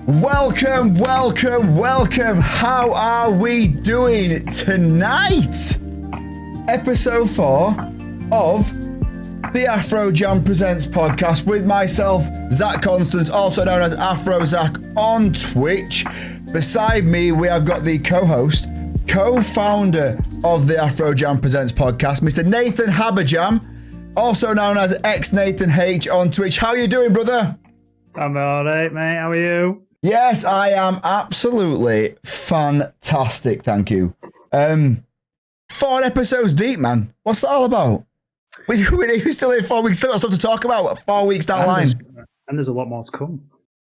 Welcome. How are we doing tonight? Episode 4 of the AfroJam Presents podcast with myself, Zach Constance, also known as AfroZach on Twitch. Beside me, we have got the co-host, co-founder of the AfroJam Presents podcast, Mr. Nathan Haberjam, also known as Nathan H on Twitch. How are you doing, brother? I'm all right, mate. How are you? Yes, I am absolutely fantastic, thank you. 4 episodes deep, man. What's that all about? We're still in 4 weeks, still got stuff to talk about 4 weeks down the line. And there's a lot more to come.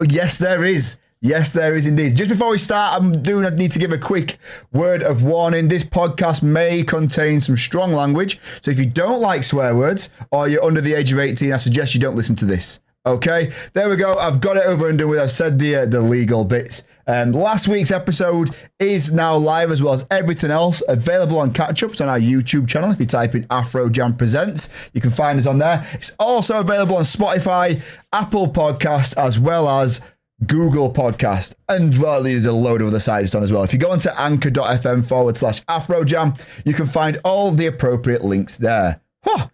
Yes, there is. Yes, there is indeed. Just before we start, I need to give a quick word of warning. This podcast may contain some strong language, so if you don't like swear words or you're under the age of 18, I suggest you don't listen to this. Okay, there we go. I've got it over and done with. I've said the legal bits. Last week's episode is now live, as well as everything else available on catch-ups on our YouTube channel. If you type in AfroJam Presents, you can find us on there. It's also available on Spotify, Apple Podcast, as well as Google Podcast. And well, there's a load of other sites on as well. If you go onto anchor.fm/AfroJam, you can find all the appropriate links there. Huh,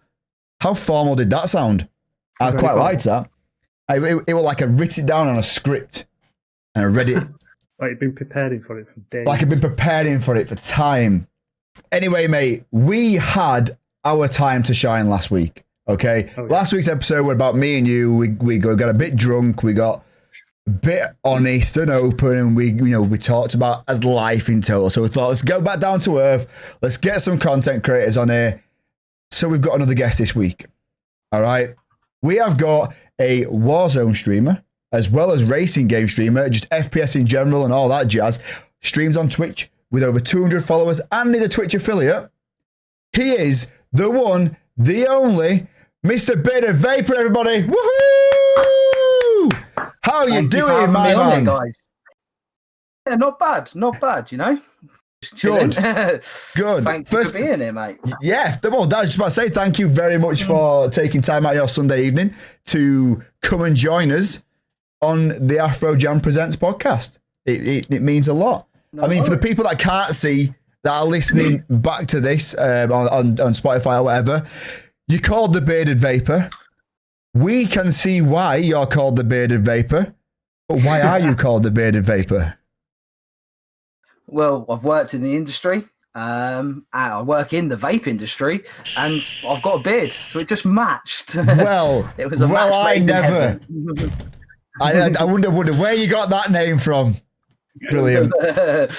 how formal did that sound? I quite liked that. It was like I written it down on a script and I read it. Like you've been preparing for it for days. Like I've been preparing for it for time. Anyway, mate, we had our time to shine last week. Okay. Oh, yeah. Last week's episode was about me and you. We got a bit drunk. We got a bit honest and open, and we talked about as life in total. So we thought, let's go back down to earth. Let's get some content creators on here. So we've got another guest this week. All right. We have got a Warzone streamer, as well as racing game streamer, just FPS in general and all that jazz. Streams on Twitch with over 200 followers and is a Twitch affiliate. He is the one, the only, Mr. Bearded Vaper, everybody. Woohoo! How are you doing, my man? Guys. Yeah, not bad, you know. Good. Good. Thanks for being here, mate. Yeah, well, I was just about to say thank you very much for taking time out of your Sunday evening to come and join us on the AfroJam Presents podcast. It means a lot. No, I mean, for the people that can't see, that are listening back to this on Spotify or whatever, you're called the Bearded Vaper. We can see why you're called the Bearded Vaper, but why are you called the Bearded Vaper? Well, I've worked in the industry. I work in the vape industry, and I've got a beard, so it just matched. Well, it was a match made in heaven. I wonder where you got that name from. Brilliant. I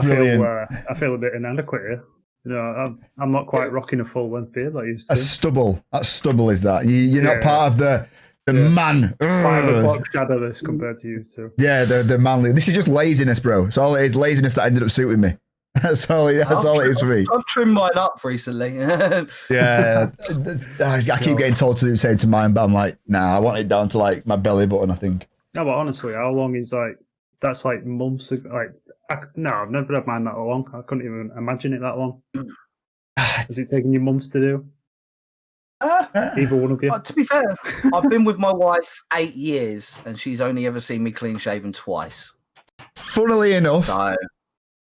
feel a bit inadequate here. You know, I'm not quite rocking a full length beard like you used to. A stubble. That stubble is that. You're not part of the man. Quite a box shadow this compared to you two. Yeah, the manly. This is just laziness, bro. It's all it is. Laziness that ended up suiting me. That's all it is for me. I've trimmed mine up recently. Yeah. I keep getting told to do the same to mine, but I'm like, nah, I want it down to like my belly button, I think. No, but honestly, how long is that's like months ago. I've never had mine that long. I couldn't even imagine it that long. Has it taken you months to do? Either one of you. To be fair, I've been with my wife 8 years, and she's only ever seen me clean shaven twice. Funnily enough, I've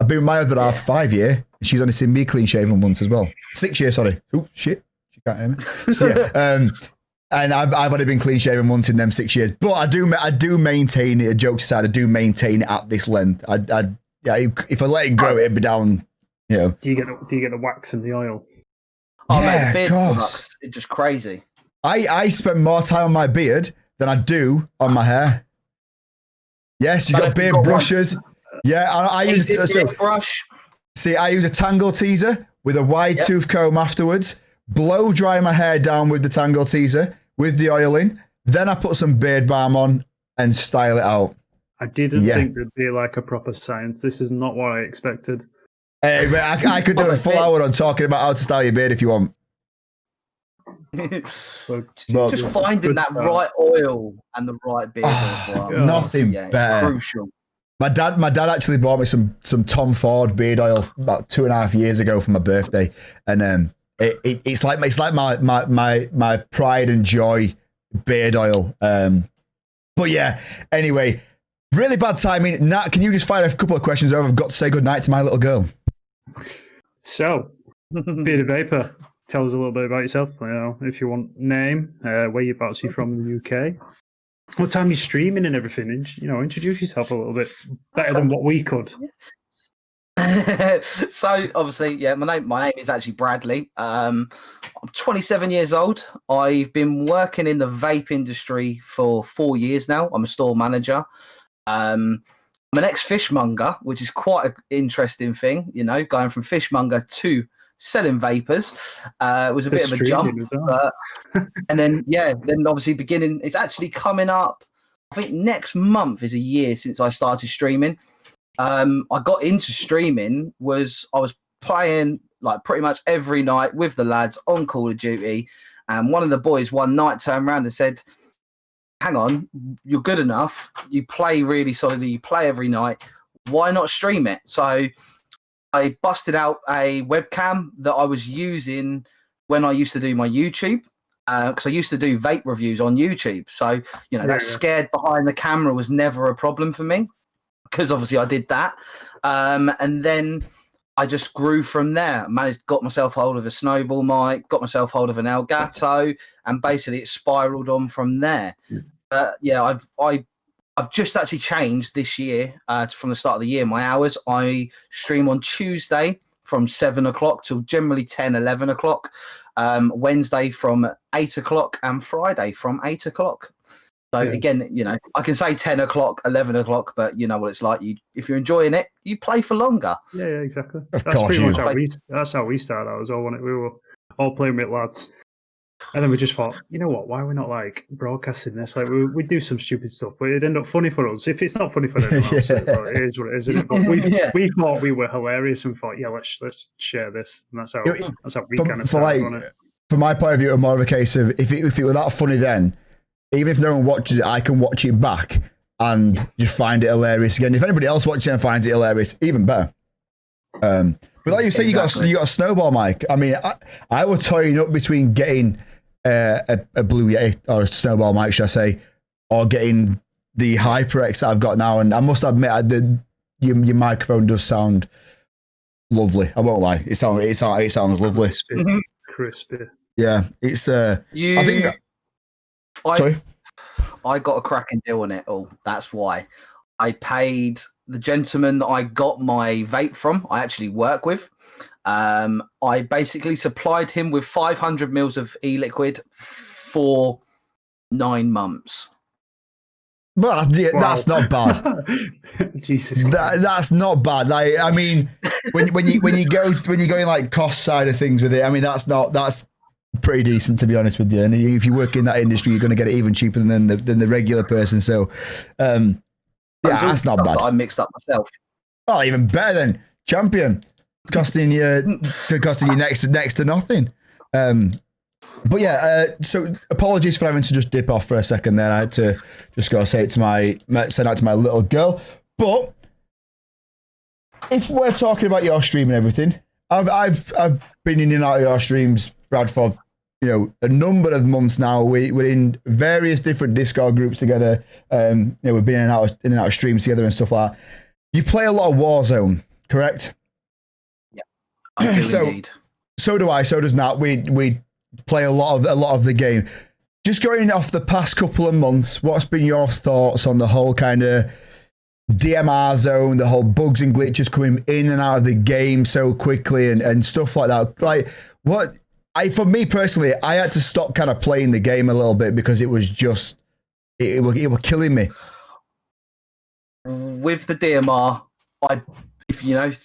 been with my other half 5 years, and she's only seen me clean shaven once as well. 6 years, sorry. Oh shit, she can't hear me. So, yeah, and I've only been clean shaven once in them 6 years, but I do maintain it. Jokes aside, I do maintain it at this length. If I let it grow, it'd be down. You know. Do you get the wax and the oil? Oh, yeah, mate, beard products, it's just crazy. I spend more time on my beard than I do on my hair. Yes, you've got beard brushes. Yeah, I use a brush. See, I use a tangle teaser with a wide tooth comb afterwards. Blow dry my hair down with the tangle teaser with the oil in. Then I put some beard balm on and style it out. I didn't think there'd be like a proper science. This is not what I expected. Hey, I could do a full hour on talking about how to style your beard if you want. Just finding that right oil and the right beard oil. Nothing better. It's crucial. My dad actually bought me some Tom Ford beard oil about 2.5 years ago for my birthday, and it's like my pride and joy beard oil. But yeah, anyway, Really bad timing. Nat, can you just fire a couple of questions over? I've got to say goodnight to my little girl. So, Bearded Vaper, tell us a little bit about yourself. If you want name, where you're actually from in the UK, what time you're streaming and everything. Introduce yourself a little bit better than what we could. So obviously, my name is actually Bradley. I'm 27 years old. I've been working in the vape industry for 4 years now. I'm a store manager. I'm an ex-fishmonger, which is quite an interesting thing, going from fishmonger to selling vapors. It was a bit of a jump. Well. And then obviously it's actually coming up, I think next month is a year since I started streaming. I got into streaming I was playing like pretty much every night with the lads on Call of Duty, and one of the boys one night turned around and said, hang on, you're good enough, you play really solidly, you play every night, why not stream it? So I busted out a webcam that I was using when I used to do my YouTube, because I used to do vape reviews on YouTube. So that scared behind the camera was never a problem for me, because obviously I did that. And then I just grew from there. Got myself hold of a snowball mic, got myself hold of an Elgato, and basically it spiraled on from there. I've just actually changed this year, from the start of the year, my hours. I stream on Tuesday from 7 o'clock till generally 10, 11 o'clock, Wednesday from 8 o'clock, and Friday from 8 o'clock. So again, I can say 10 o'clock, 11 o'clock, but you know what it's like. If you're enjoying it, you play for longer. Yeah, exactly. That's pretty much how we started out as well. We were all playing with lads. And then we just thought, you know what? Why are we not like broadcasting this? Like we do some stupid stuff, but it'd end up funny for us. If it's not funny for anyone else, it is what it is, isn't it? But we thought we were hilarious, and we thought, let's share this, and that's how we kind of started on it. From my point of view, it was more of a case of if it were that funny, then even if no one watches it, I can watch it back and just find it hilarious again. If anybody else watches it and finds it hilarious, even better. But like you say, you got a snowball mic. I mean, I was toying up between getting a Blue Yeti or a snowball mic, should I say, or getting the HyperX that I've got now. And I must admit, your microphone does sound lovely. I won't lie, it sounds lovely. Crispy. Yeah, it's. Sorry. I got a cracking deal on it all. That's why I paid the gentleman that I got my vape from. I actually work with. I basically supplied him with 500 mils of e-liquid for 9 months. Well, that's not bad. Jesus, that's not bad. Like, I mean, when you go in like cost side of things with it, I mean that's pretty decent, to be honest with you. And if you work in that industry, you're going to get it even cheaper than the regular person. So, that's not bad. I mixed up myself. Oh, even better than champion. Costing you next to nothing. But yeah, so apologies for having to just dip off for a second there. I had to just go send out to my little girl. But if we're talking about your stream and everything, I've been in and out of your streams, Brad, for a number of months now. We're in various different Discord groups together. We've been in and out of streams together and stuff like that. You play a lot of Warzone, correct? Yeah, I do indeed. So do I. So does Nat. We play a lot of the game. Just going off the past couple of months, what's been your thoughts on the whole kind of DMR zone, the whole bugs and glitches coming in and out of the game so quickly and stuff like that? Like, for me personally, I had to stop kind of playing the game a little bit because it was just it was killing me. With the DMR,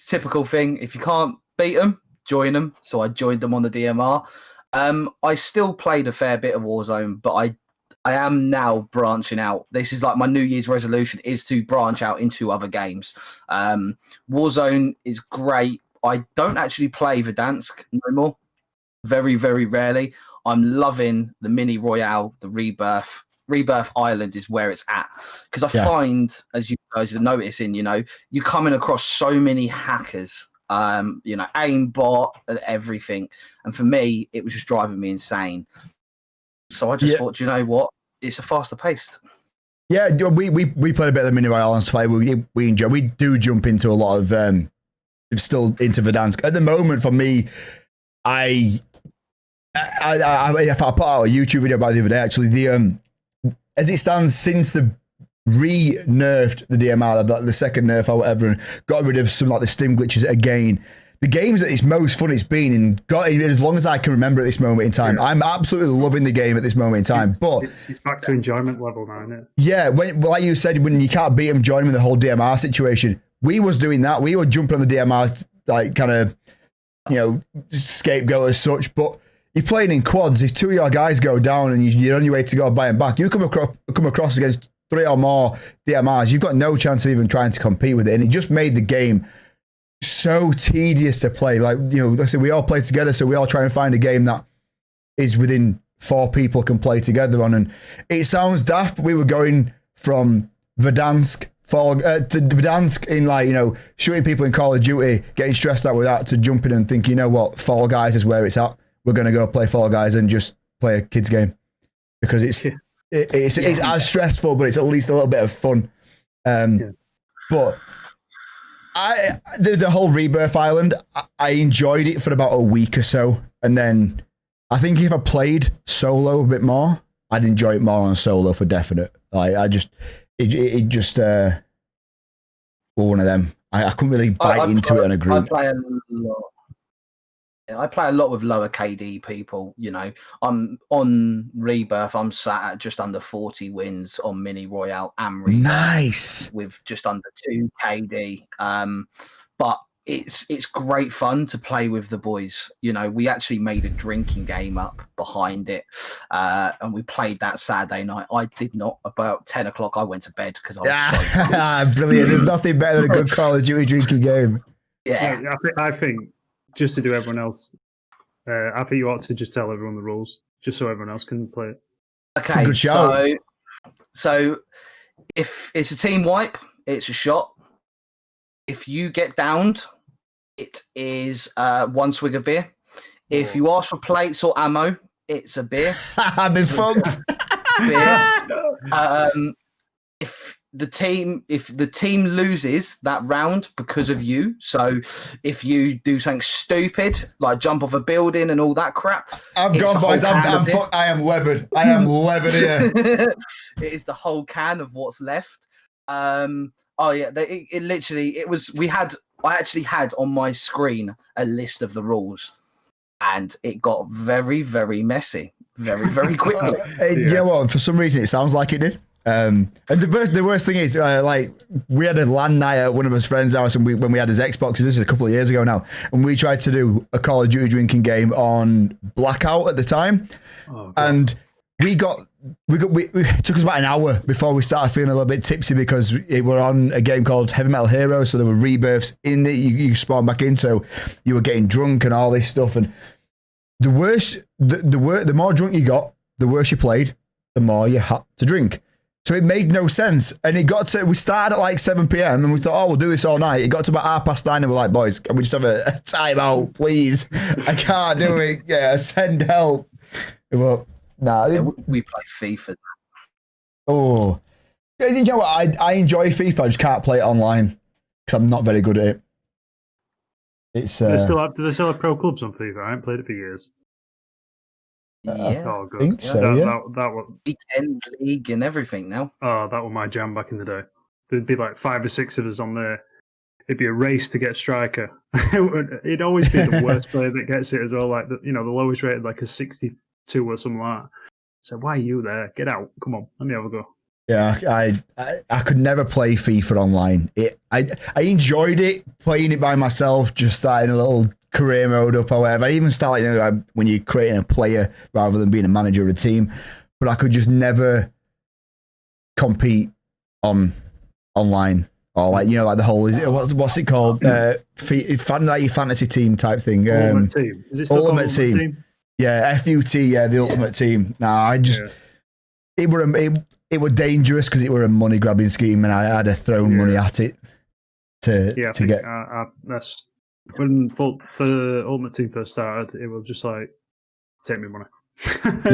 typical thing. If you can't beat them, join them. So I joined them on the DMR. I still played a fair bit of Warzone, but I am now branching out. This is like my New Year's resolution, is to branch out into other games. Warzone is great. I don't actually play Verdansk no more. Very, very rarely. I'm loving the mini royale, the rebirth. Rebirth Island is where it's at, because I find, as you guys are noticing, you're coming across so many hackers, aimbot and everything, and for me, it was just driving me insane. So I just thought, you know what, it's a faster paced. Yeah, we played a bit of the mini royale and stuff. We enjoy. We do jump into a lot of still into Verdansk at the moment. For me, if I put out a YouTube video by the other day, actually, as it stands since the re-nerfed the DMR, the second nerf or whatever, and got rid of some like the stim glitches again. The games that it's most fun it's been in, as long as I can remember at this moment in time. Yeah. I'm absolutely loving the game at this moment in time. But it's back to enjoyment level now, isn't it? Yeah, like you said, when you can't beat them, join them in the whole DMR situation. We was doing that. We were jumping on the DMR, like kind of, scapegoat as such. But you're playing in quads. If two of your guys go down and you're on your way to go buy them back, you come across against 3 or more DMRs, you've got no chance of even trying to compete with it. And it just made the game so tedious to play. Like, like I said, we all play together, so we all try and find a game that is within 4 people can play together on. And it sounds daft, but we were going from Verdansk to Verdansk in shooting people in Call of Duty, getting stressed out with that, to jumping and thinking, Fall Guys is where it's at. We're going to go play Fall Guys and just play a kids game because it's as stressful, but it's at least a little bit of fun. But the whole Rebirth Island, I enjoyed it for about a week or so, and then I think if I played solo a bit more, I'd enjoy it more on solo for definite. Like it just one of them. I couldn't really bite into it in a group. I play a lot with lower KD people. I'm on Rebirth. I'm sat at just under 40 wins on Mini Royale and Rebirth. Nice. With just under 2 KD. But it's great fun to play with the boys. We actually made a drinking game up behind it, and we played that Saturday night. I did not. About 10 o'clock, I went to bed because I was so brilliant. There's nothing better than a good Call of Duty drinking game. Yeah, I think. Just to do everyone else, I think you ought to just tell everyone the rules, just so everyone else can play it. Okay, good show. So if it's a team wipe, it's a shot. If you get downed, it is 1 swig of beer. If you ask for plates or ammo, it's a beer. I've been funked. Beer. If the team loses that round because of you, so if you do something stupid like jump off a building and all that crap, I'm gone, boys. I am levered. I am levered here. It is the whole can of what's left. It literally was. I actually had on my screen a list of the rules, and it got very, very messy, very, very quickly. You know what? For some reason, it sounds like it did. And the worst thing is, we had a LAN night at one of his friends' house, and when we had his Xboxes, this is a couple of years ago now, and we tried to do a Call of Duty drinking game on Blackout at the time, and it took us about an hour before we started feeling a little bit tipsy because we were on a game called Heavy Metal Heroes, so there were rebirths in it. You spawn back in, so you were getting drunk and all this stuff, and the more drunk you got, the worse you played, the more you had to drink. So it made no sense. And we started at like 7 p.m. and we thought, we'll do this all night. It got to about 9:30 and we're like, boys, can we just have a time out, please? I can't do it. Yeah, send help. Well, we play FIFA. Oh. You know what? I enjoy FIFA. I just can't play it online because I'm not very good at it. Do they still have pro clubs on FIFA? I haven't played it for years. Yeah, I think so. That was weekend league and everything now. Oh, that was my jam back in the day. There'd be like 5 or 6 of us on there. It'd be a race to get striker. It'd always be the worst player that gets it as well. Like the lowest rated, like a 62 or something like that. So why are you there? Get out! Come on, let me have a go. Yeah, I could never play FIFA online. I enjoyed it playing it by myself, just starting a little career mode up or whatever. I even started when you're creating a player rather than being a manager of a team. But I could just never compete online or like the whole what's it called? Fantasy team type thing. Ultimate Team. Is it still Ultimate Team? Yeah, FUT. Yeah, the Ultimate Team. I just it was dangerous because it were a money grabbing scheme, and I had to throw money at it to get. That's when the Ultimate Team first started. It was just like, take me money,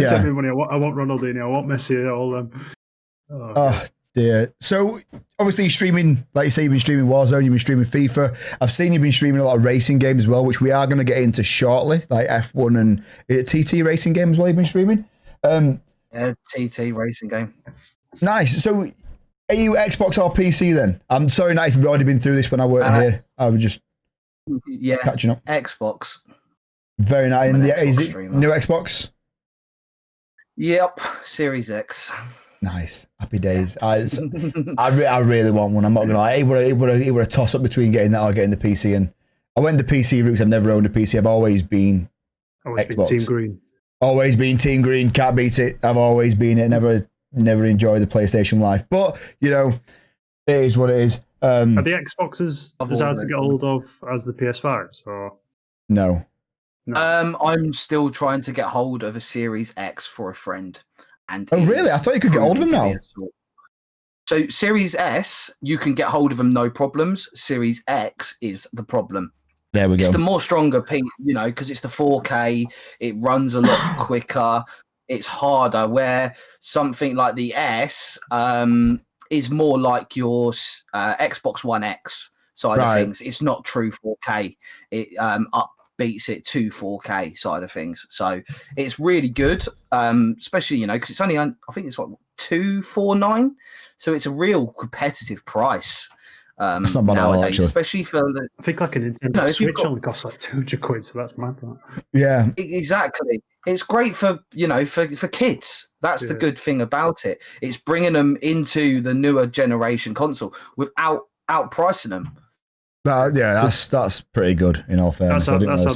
take me money. I want Ronaldinho. I want Messi. All them. dear. So obviously you're streaming, like you say, you've been streaming Warzone, you've been streaming FIFA. I've seen you've been streaming a lot of racing games as well, which we are going to get into shortly, like F1 and TT racing games as well you've been streaming. Yeah, TT racing game. Nice. So are you Xbox or PC then? I'm sorry, Nat, if you've already been through this when I weren't here. I was just catching up. Xbox. Very nice. And is it streamer. new Xbox? Yep, Series X. Nice. Happy days. I really want one. I'm not going to lie. It would a toss up between getting that or getting the PC. And I went the PC route. I've never owned a PC. I've always been Xbox. Been Team Green. Always been Team Green. Can't beat it. I've always been it. Never enjoyed the PlayStation life. But, you know, it is what it is. Are the Xboxes as hard to get hold of as the PS5s? Or No. I'm still trying to get hold of a Series X for a friend. And oh, really? I thought you could get hold of them now. So Series S, you can get hold of them no problems. Series X is the problem. There we go. It's the more stronger ping, you know, because it's the 4K. It runs a lot quicker. It's harder. Where something like the S is more like your Xbox One X side of things. It's not true 4K. It beats it to 4K side of things. So it's really good, especially, you know, because it's only, I think it's what, $249. So it's a real competitive price. It's not bad nowadays, actually. Especially for the. I think like a Nintendo Switch only costs like £200, so that's mad. Yeah, exactly. It's great for, you know, for kids. That's the good thing about it. It's bringing them into the newer generation console without outpricing them. That's pretty good in all fairness. That's how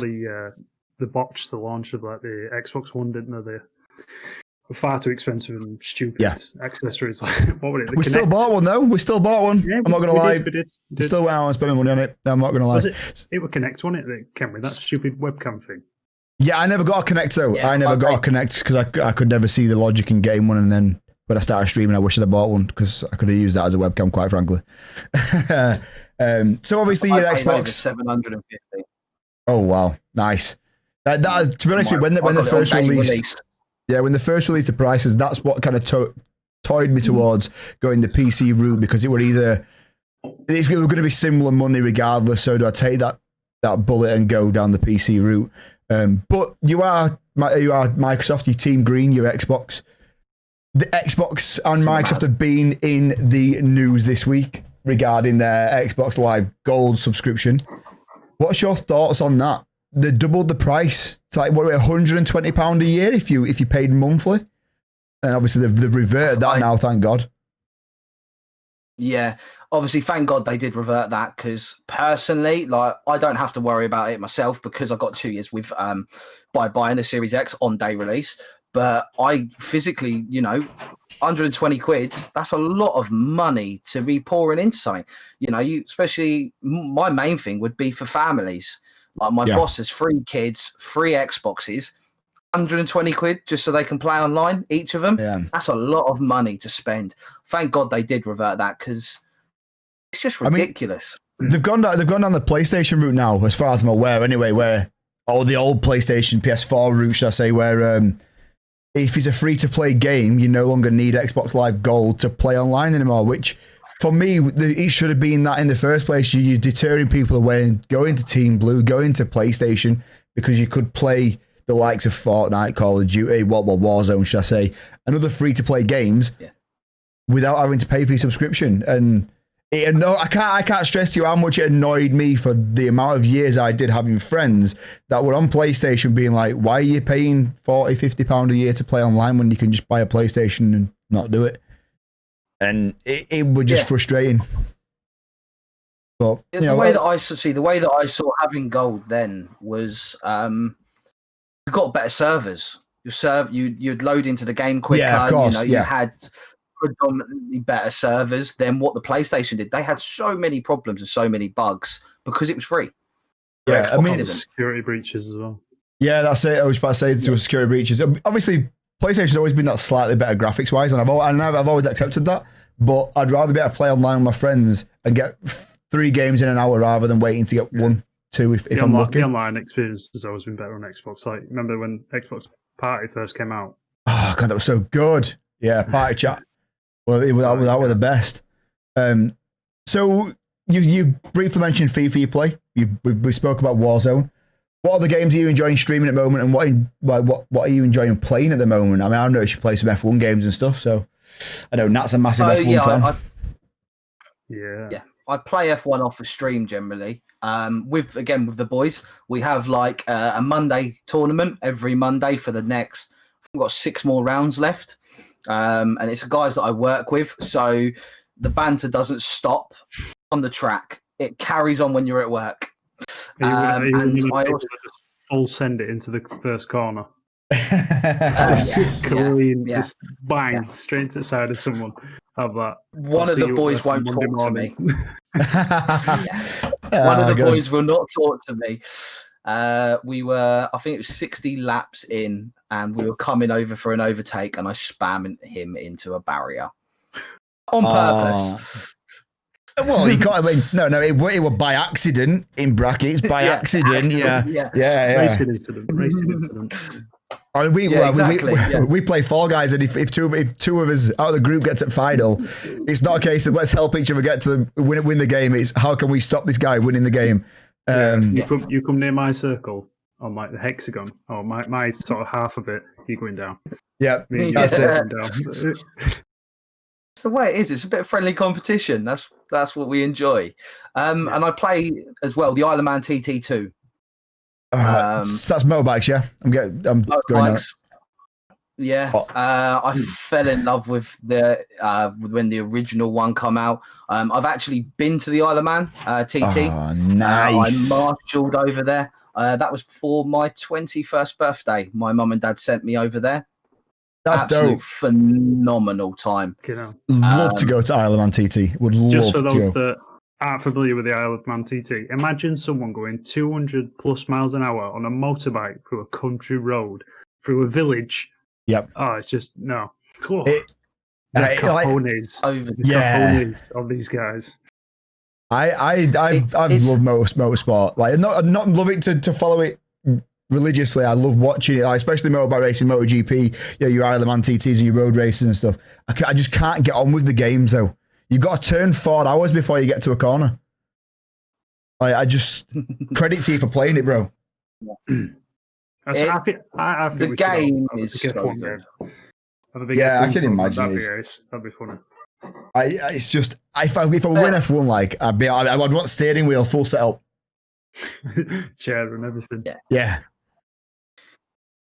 they botched the launch of like the Xbox One, didn't they? They were far too expensive and stupid accessories. Like, what were it? We still bought one though. We still bought one. Yeah, I'm not gonna lie. We did. Still went out and spent money on it. I'm not gonna lie. It would connect, wasn't it? That came with that stupid webcam thing. Yeah, I never got a Connect though. I never got a Connect because I could never see the logic in getting one, and then when I started streaming, I wish I'd bought one because I could have used that as a webcam, quite frankly. So obviously your Xbox $750. Oh wow, nice. To be honest with you, when the first released, when the first released the prices, that's what kind of toyed me towards going the PC route, because it were going to be similar money regardless. So do I take that bullet and go down the PC route? But you are Microsoft, your Team Green, your Xbox. The Xbox and Microsoft have been in the news this week regarding their Xbox Live Gold subscription. What's your thoughts on that? They doubled the price. It's like, what, £120 a year if you paid monthly? And obviously they've reverted that now, thank God. Yeah, obviously, thank God they did revert that, because personally, like, I don't have to worry about it myself because I got 2 years with by buying the Series X on day release. But I physically, you know, 120 quid, that's a lot of money to be pouring into something. You know, especially my main thing would be for families. Like my boss has 3 kids, 3 Xboxes, 120 quid just so they can play online, each of them. Yeah. That's a lot of money to spend. Thank God they did revert that, because it's just ridiculous. I mean, they've gone down the PlayStation route now, as far as I'm aware, anyway, the old PlayStation PS4 route, should I say, where if it's a free-to-play game, you no longer need Xbox Live Gold to play online anymore, which, for me, it should have been that in the first place. You're deterring people away and going to Team Blue, going to PlayStation, because you could play the likes of Fortnite, Call of Duty, Warzone, should I say, and other free-to-play games without having to pay for your subscription. And I can't stress to you how much it annoyed me for the amount of years I did having friends that were on PlayStation being like, why are you paying £40-50 a year to play online when you can just buy a PlayStation and not do it? And it was just frustrating. But the way that I saw having gold then was you got better servers. You'd load into the game quicker. Yeah, of course. You had predominantly better servers than what the PlayStation did. They had so many problems and so many bugs because it was free. Yeah, I mean, security breaches as well. Yeah, that's it. I was about to say there were security breaches. Obviously, PlayStation's always been that slightly better graphics wise, and I've always accepted that. But I'd rather be able to play online with my friends and get 3 games in an hour rather than waiting to get 1, 2 if I'm lucky. The online experience has always been better on Xbox. Like, remember when Xbox Party first came out? Oh God, that was so good. Yeah, Party Chat Well, that were the best. So you briefly mentioned FIFA you play. We spoke about Warzone. What other games are you enjoying streaming at the moment, and what are you enjoying playing at the moment? I mean, I know you should play some F1 games and stuff. So I know Nat's a massive F1 fan. Yeah. I play F1 off a stream generally. With the boys, we have like a Monday tournament every Monday for the next. We've got 6 more rounds left, and it's the guys that I work with. So the banter doesn't stop on the track; it carries on when you're at work. And I also just full send it into the first corner. Clean, just bang straight to the side of someone. Have that. One of the boys won't talk to me. One of the boys will not talk to me. We were, I think it was 60 laps in, and we were coming over for an overtake, and I spammed him into a barrier on purpose. Well, you can't. I mean, no, it was by accident in brackets. By accident, yeah. Racing incident. I mean, we play Fall Guys, and if two of us out of the group gets at final, it's not a case of let's help each other get to win the game. It's how can we stop this guy winning the game? You come near my circle on like the hexagon, or my sort of half of it. You're going down. Yeah, that's it. It's the way it is. It's a bit of friendly competition. That's what we enjoy. And I play as well the Isle of Man TT2. That's motorbikes, yeah. I'm going bikes. Yeah. I fell in love with the when the original one come out. I've actually been to the Isle of Man TT. Oh, nice. I marshalled over there. That was for my 21st birthday. My mum and dad sent me over there. That's absolute dope. Phenomenal time. Love to go to Isle of Man TT. Would love just for those to. that aren't familiar with the Isle of Man TT, imagine someone going 200 plus miles an hour on a motorbike through a country road, through a village. Yep. Oh, it's just no. The cojones of these guys. I love motorsport. Like, not love it to follow it religiously. I love watching it, especially motorbike racing, MotoGP, your Isle of Man TTs and your road races and stuff. I just can't get on with the games though. You got to turn 4 hours before you get to a corner. I just credit to you for playing it, bro. The game is so good. Yeah, I can imagine that'd be funny. It's just if I win F1, like I'd want steering wheel, full setup, chair and everything. Yeah.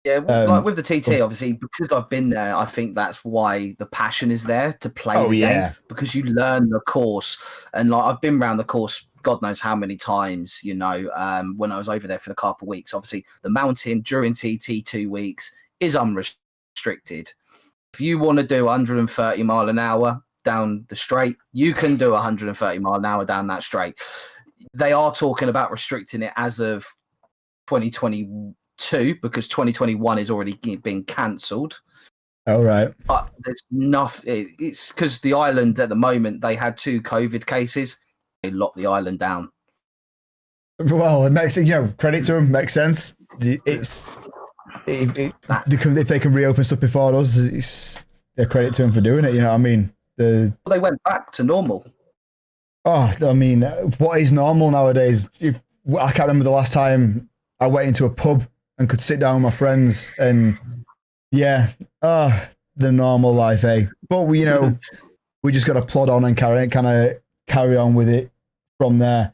Yeah, like with the TT, obviously, because I've been there, I think that's why the passion is there to play the game, because you learn the course. And like I've been around the course, God knows how many times, when I was over there for the couple of weeks. Obviously, the mountain during TT 2 weeks is unrestricted. If you want to do 130 mile an hour down the straight, you can do 130 mile an hour down that straight. They are talking about restricting it as of 2022 because 2021 is already been cancelled. All right. But there's nothing. It's because the island at the moment, they had 2 COVID cases. They locked the island down. Well, it makes credit to them. Makes sense. If they can reopen stuff before us, it's a credit to them for doing it. You know what I mean? They went back to normal. Oh, I mean, what is normal nowadays? I can't remember the last time I went into a pub and could sit down with my friends and the normal life, eh? But we just got to plod on and carry on with it from there.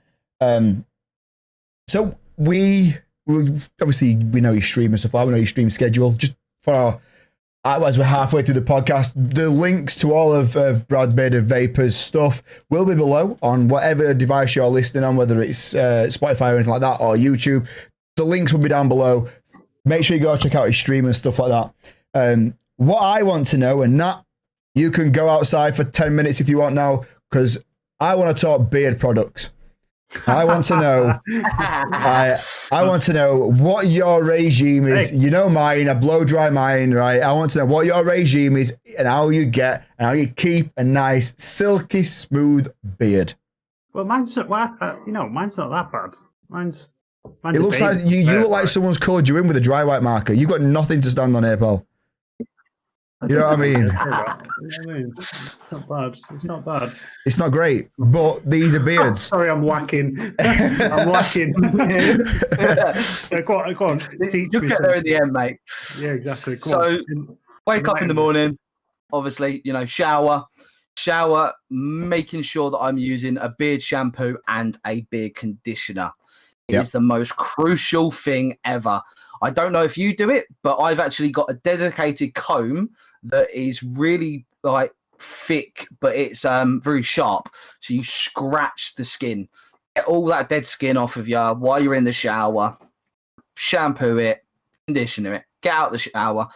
So we obviously we know your stream and stuff. We know your stream schedule. Just for as we're halfway through the podcast, the links to all of Bearded Vapor's stuff will be below on whatever device you're listening on, whether it's Spotify or anything like that, or YouTube. The links will be down below. Make sure you go check out his stream and stuff like that. What I want to know, and Nat, you can go outside for 10 minutes if you want now, because I want to talk beard products. I want to know. I want to know what your regime is. Hey. You know mine. I blow dry mine, right? I want to know what your regime is and how you keep a nice, silky, smooth beard. Well, mine's not that bad. Mine's it looks like you look like someone's coloured you in with a dry white marker. You've got nothing to stand on here, pal. You know what I mean? It's not bad. It's not bad. It's not great, but these are beards. Sorry, I'm lacking. I'm lacking. Go on. Teach You'll me get there in the end, mate. Yeah, exactly. Wake up in the morning, obviously, shower, making sure that I'm using a beard shampoo and a beard conditioner. It is the most crucial thing ever. I don't know if you do it, but I've actually got a dedicated comb that is really thick, but it's very sharp. So you scratch the skin, get all that dead skin off of you while you're in the shower, shampoo it, conditioner it, get out the shower,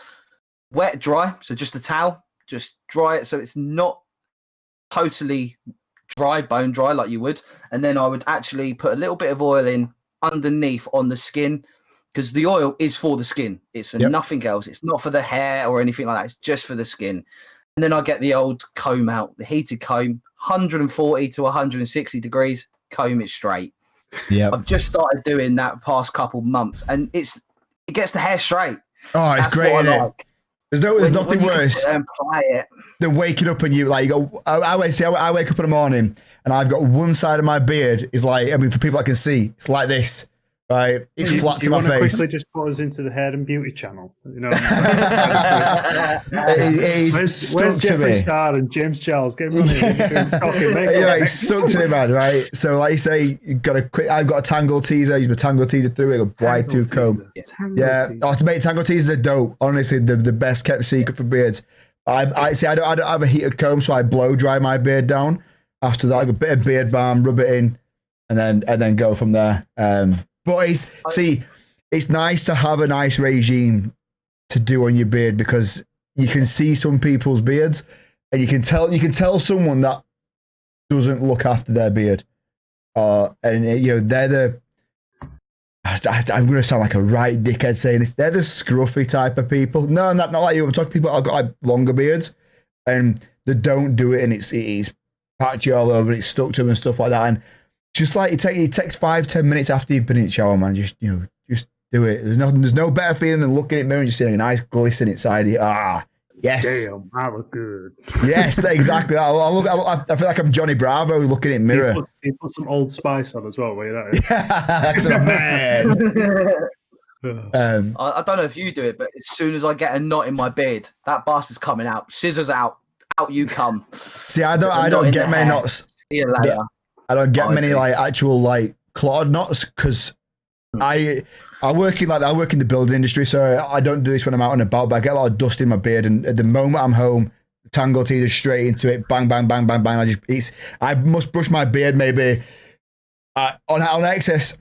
wet, dry. So just a towel, just dry it so it's not totally dry, bone dry like you would. And then I would actually put a little bit of oil in underneath on the skin, because the oil is for the skin. It's for nothing else. It's not for the hair or anything like that. It's just for the skin. And then I get the old comb out, the heated comb, 140 to 160 degrees, comb it straight. Yeah, I've just started doing that past couple months, and it gets the hair straight. Oh, it's great, isn't it? Like. There's nothing worse than waking up and you go. I wake up in the morning and I've got one side of my beard is for people I can see, it's like this. Right, it's flat to my face. Quickly just put us into the Hair and Beauty channel. Where's Jeffree Star and James Charles? Get him on here. It's stuck to me, man. Right, so like you say, I've got a tangle teaser. Use my tangle teaser through it. A wide tooth comb. To make tangle teasers are dope. Honestly, the best kept secret for beards. I don't have a heated comb, so I blow dry my beard down. After that, I got a bit of beard balm, rub it in, and then go from there. But it's nice to have a nice regime to do on your beard, because you can see some people's beards and you can tell someone that doesn't look after their beard. They're the, I'm going to sound like a right dickhead saying this, they're the scruffy type of people. No, not like you. I'm talking people that have got longer beards and they don't do it, and it's patchy all over, it's stuck to them and stuff like that. And just like it takes 5-10 minutes after you've been in the shower, man. Just do it. There's no better feeling than looking in the mirror and just seeing a nice glisten inside you. Yes. Damn, I look good. Yes, exactly. I feel like I'm Johnny Bravo looking in the mirror. He put some Old Spice on as well. That's a man. I don't know if you do it, but as soon as I get a knot in my beard, that bastard's coming out. Scissors out you come. See, I don't get many knots. See you later. I don't get many actual clotted knots, because I work in the building industry, so I don't do this when I'm out and about. But I get a lot of dust in my beard, and at the moment I'm home, the tangle teaser straight into it, bang, bang, bang, bang, bang. I must brush my beard maybe on excess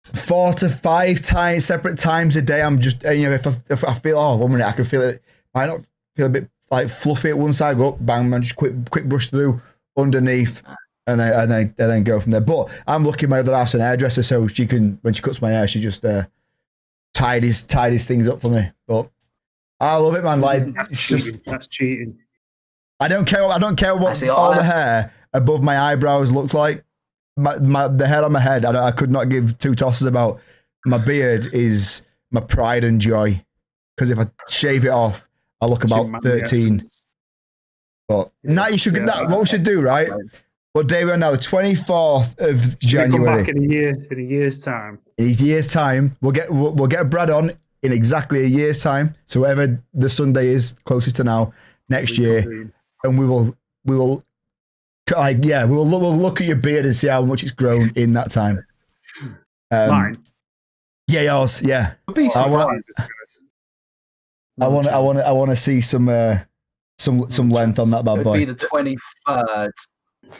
4 to 5 times, separate times a day. I'm just if I feel 1 minute I can feel it, might not feel a bit fluffy at one side, go up, bang, man, just quick brush through underneath. And then go from there. But I'm lucky my other half's an hairdresser, so she can, when she cuts my hair, she just tidies things up for me. But I love it, man. That's cheating. I don't care what all the hair above my eyebrows looks like. The hair on my head, I could not give two tosses about. My beard is my pride and joy, because if I shave it off, I look about 13. But now you should what we should do, right? What day we're now? The 24th of January. Come back in a year's time. In a year's time, we'll get Brad on in exactly a year's time. So whatever the Sunday is closest to now, next year, and we will we'll look at your beard and see how much it's grown in that time. Mine. Yeah, yours. Yeah. I want to see some length on that bad boy. It'd be the 23rd.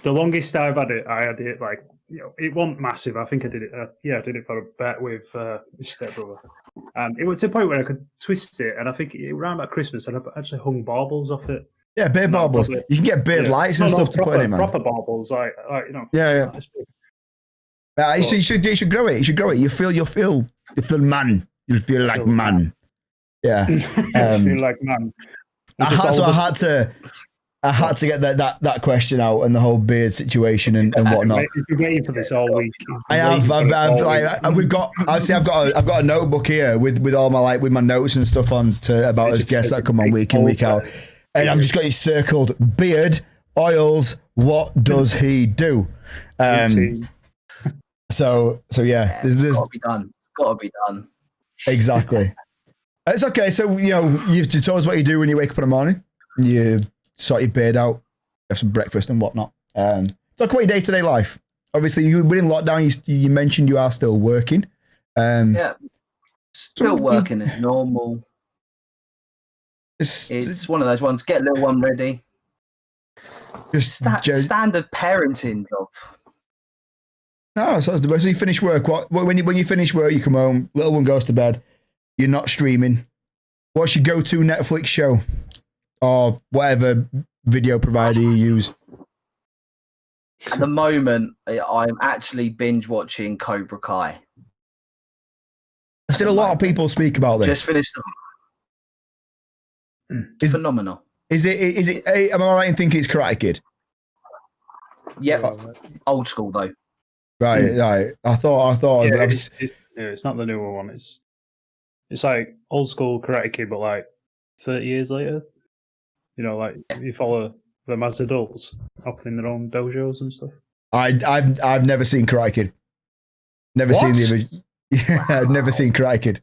The longest I had it it wasn't massive. I think I did it. I did it for a bet with my stepbrother. It was to the point where I could twist it, and I think around about Christmas, and I actually hung baubles off it. Yeah, beard baubles. You can get beard lights and stuff to put in, man. Proper baubles, Yeah. You should grow it. You should grow it. You'll feel man. You'll feel like man. Yeah. Feel like man. I had to. I had to get that question out and the whole beard situation and whatnot. He's been waiting for this all week. I have. We've got. I've got a notebook here with all my with my notes and stuff on about as guests that come on week in week out, and I've just got it circled. Beard, oils. What does he do? So yeah. There's got to be done. Got to be done. Exactly. It's okay. So you've told us what you do when you wake up in the morning. You sort your beard out, have some breakfast and whatnot. Talk about your day-to-day life. Obviously, you were in lockdown. You mentioned you are still working. Still working as normal. It's one of those ones. Get a little one ready. Just standard parenting job. No, so you finish work. When you finish work, you come home. Little one goes to bed. You're not streaming. What's your go-to Netflix show? Or whatever video provider you use. At the moment, I'm actually binge watching Cobra Kai. I've seen a lot of people speak about this. Just finished them. Phenomenal. Is it? Am I right in thinking it's Karate Kid? Yep. Old school though. Right. I thought. Yeah, it's not the newer one. It's like old school Karate Kid, but like 30 years later. You follow them as adults, opening their own dojos and stuff. I've never seen Karate Kid. Never seen the original. Yeah, I've never seen Karate Kid.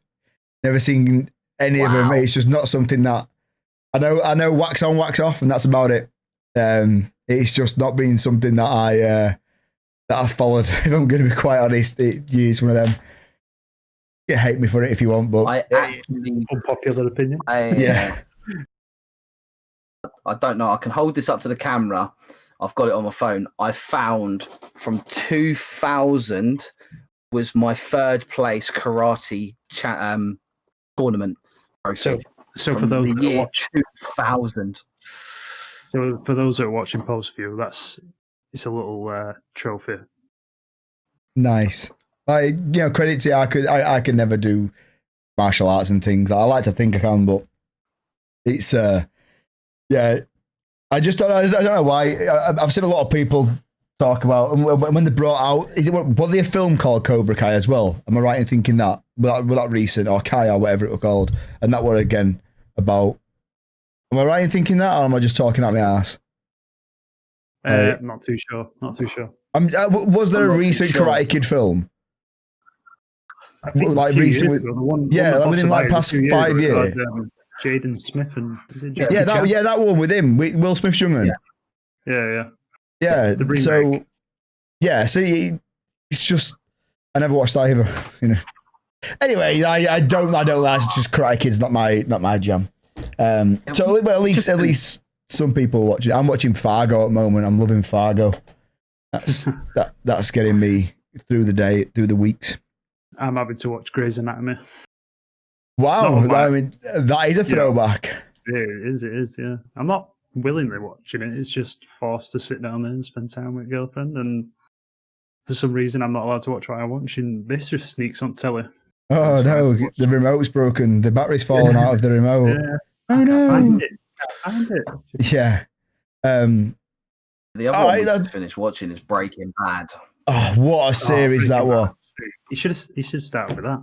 Never seen any of them. It's just not something that I know. Wax on, wax off, and that's about it. It's just not been something that I followed. If I'm going to be quite honest, it's one of them. You hate me for it if you want, but unpopular opinion. I don't know. I can hold this up to the camera. I've got it on my phone. I found from 2000 was my third place karate tournament. So for those the year 2000. So for those that are watching post view, it's a little trophy. Nice. Credit to you. I could never do martial arts and things. I like to think I can, but it's yeah, I don't know why. I've seen a lot of people talk about when they brought out. Was there a film called Cobra Kai as well? Am I right in thinking that? Was that recent or Kai or whatever it was called? And that were again about. Am I right in thinking that, or am I just talking out my ass? Not too sure. Was there a recent Karate Kid film? Like recent? Within like past 5 years. Jaden Smith and that one with him, Will Smith's younger. Yeah. So see, it's just I never watched that either. Anyway, I don't. That's just Karate Kid's not my jam. So at least some people watch it. I'm watching Fargo at the moment. I'm loving Fargo. That's getting me through the day, through the weeks. I'm having to watch Grey's Anatomy. Wow, I mean, that is a throwback. Yeah, it is, yeah. I'm not willingly watching it. It's just forced to sit down there and spend time with a girlfriend. And for some reason, I'm not allowed to watch what I watch. And this just sneaks on telly. Oh, no, the remote's broken. The battery's fallen out of the remote. Yeah. Oh, no. I find it. Yeah. The other one I finished watching is Breaking Bad. Oh, what a series that was. You should start with that.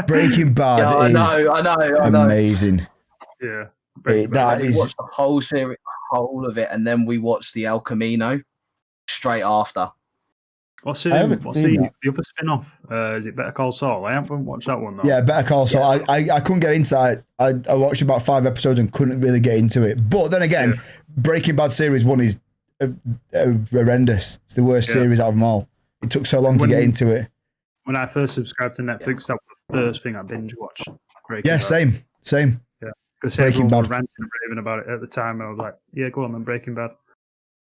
Breaking Bad I know. Amazing. Yeah. We watched the whole series, whole of it, and then we watched the El Camino straight after. What's the other spin-off? Is it Better Call Saul? I haven't watched that one though. Yeah, Better Call Saul. Yeah. I couldn't get into that. I watched about 5 episodes and couldn't really get into it. But then again, Breaking Bad series 1 is horrendous. It's the worst series out of them all. It took so long to get into it. When I first subscribed to Netflix, that was the first thing I binge watched. Breaking Bad. Same. Yeah, because everyone was ranting and raving about it at the time, and I was like, "Yeah, go on, then Breaking Bad."